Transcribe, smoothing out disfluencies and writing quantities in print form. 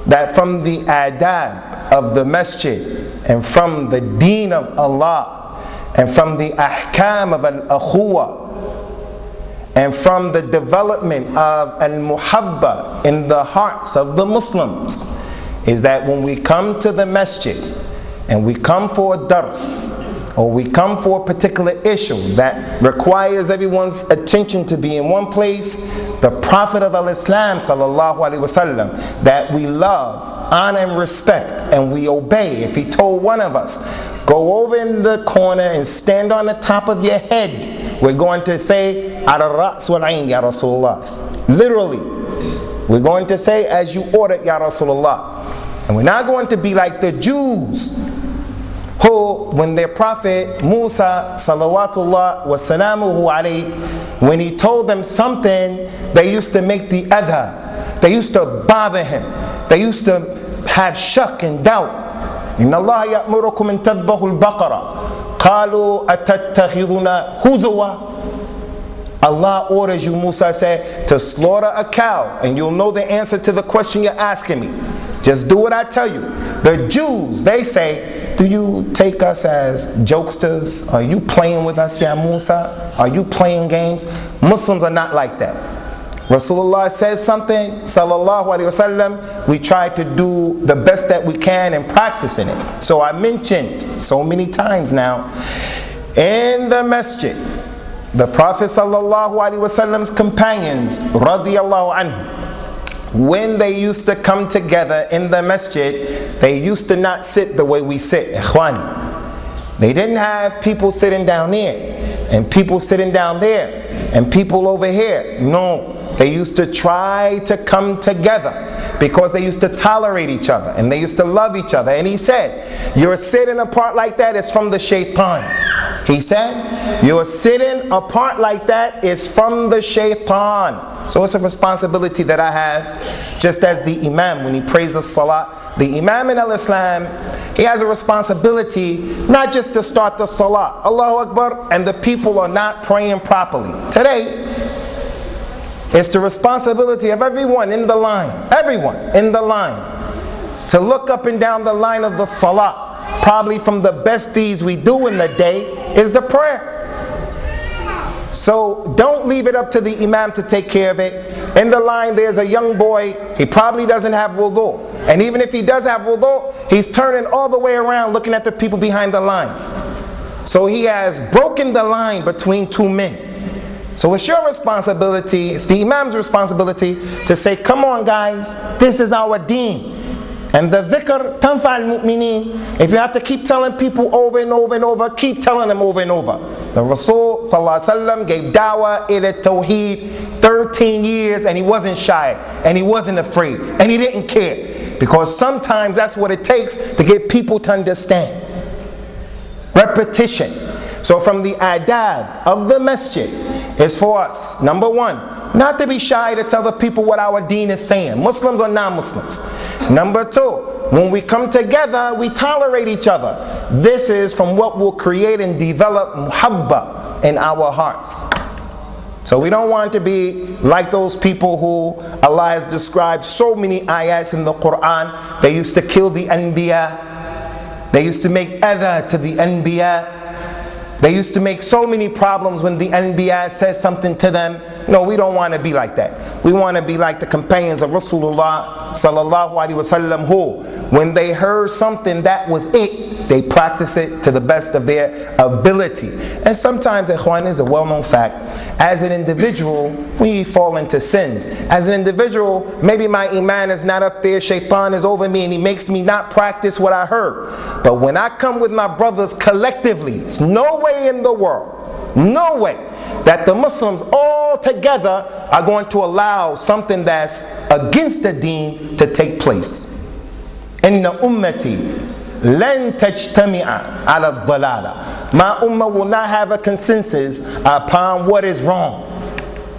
that from the adab of the masjid, and from the deen of Allah, and from the ahkam of al-akhuwa, and from the development of al-muhabba in the hearts of the Muslims, is that when we come to the masjid and we come for a dars, or we come for a particular issue that requires everyone's attention to be in one place, the Prophet of Islam sallallahu alaihi wasallam, that we love, honor and respect, and we obey. If he told one of us, go over in the corner and stand on the top of your head, we're going to say, ala ra's wal ayn ya Rasulullah. Literally, we're going to say, as you ordered ya Rasulullah. And we're not going to be like the Jews, who, when their prophet Musa salawatullah wa salamuhu alayhi, when he told them something, they used to make the adha, they used to bother him, they used to have shak and doubt. Inna Allah ya'murukum an tadhbahu al-baqara qalu atattakhiduna huzwa. Allah orders you, Musa said, to slaughter a cow, and you'll know the answer to the question you're asking me. Just do what I tell you. The Jews, they say, do you take us as jokesters? Are you playing with us, ya Musa? Are you playing games? Muslims are not like that. Rasulullah says something, sallallahu alaihi wasallam, we try to do the best that we can in practicing it. So I mentioned so many times now, in the masjid, the Prophet sallallahu alaihi wasallam's companions, radiyallahu anhu, when they used to come together in the masjid, they used to not sit the way we sit, ikhwani. They didn't have people sitting down there, and people sitting down there, and people over here. No, they used to try to come together, because they used to tolerate each other, and they used to love each other. And he said, you're sitting apart like that, it's from the shaitan. He said, you're sitting apart like that is from the shaitan. So it's a responsibility that I have, just as the imam, when he prays the salah, the imam in al-Islam, he has a responsibility not just to start the salah, Allahu Akbar, and the people are not praying properly. Today, it's the responsibility of everyone in the line, to look up and down the line of the salah. Probably from the best deeds we do in the day is the prayer. So don't leave it up to the imam to take care of it. In the line there's a young boy, he probably doesn't have wudu. And even if he does have wudu, he's turning all the way around looking at the people behind the line. So he has broken the line between two men. So it's your responsibility, it's the imam's responsibility to say, come on guys, this is our deen. And the dhikr tanfa al-mu'mineen. If you have to keep telling people over and over and over, keep telling them over and over. The Rasul sallallahu alaihi wasallam gave dawah ila tawheed 13 years, and he wasn't shy, and he wasn't afraid, and he didn't care, because sometimes that's what it takes to get people to understand. Repetition. So from the adab of the masjid is for us, number one, not to be shy to tell the people what our deen is saying, Muslims or non-Muslims. Number two, when we come together, we tolerate each other. This is from what will create and develop muhabba in our hearts. So we don't want to be like those people who Allah has described so many ayats in the Quran. They used to kill the anbiya. They used to make adha to the anbiya. They used to make so many problems when the anbiya says something to them. No, we don't want to be like that. We want to be like the companions of Rasulullah sallallahu alaihi wasallam, who, when they heard something that was it, they practice it to the best of their ability. And sometimes, ikhwan, is a well-known fact, as an individual, we fall into sins. As an individual, maybe my iman is not up there, shaitan is over me, and he makes me not practice what I heard. But when I come with my brothers collectively, it's no way in the world, no way, that the Muslims all together are going to allow something that's against the deen to take place. Inna ummati lan tajtami'a ala dhalala. My ummah will not have a consensus upon what is wrong.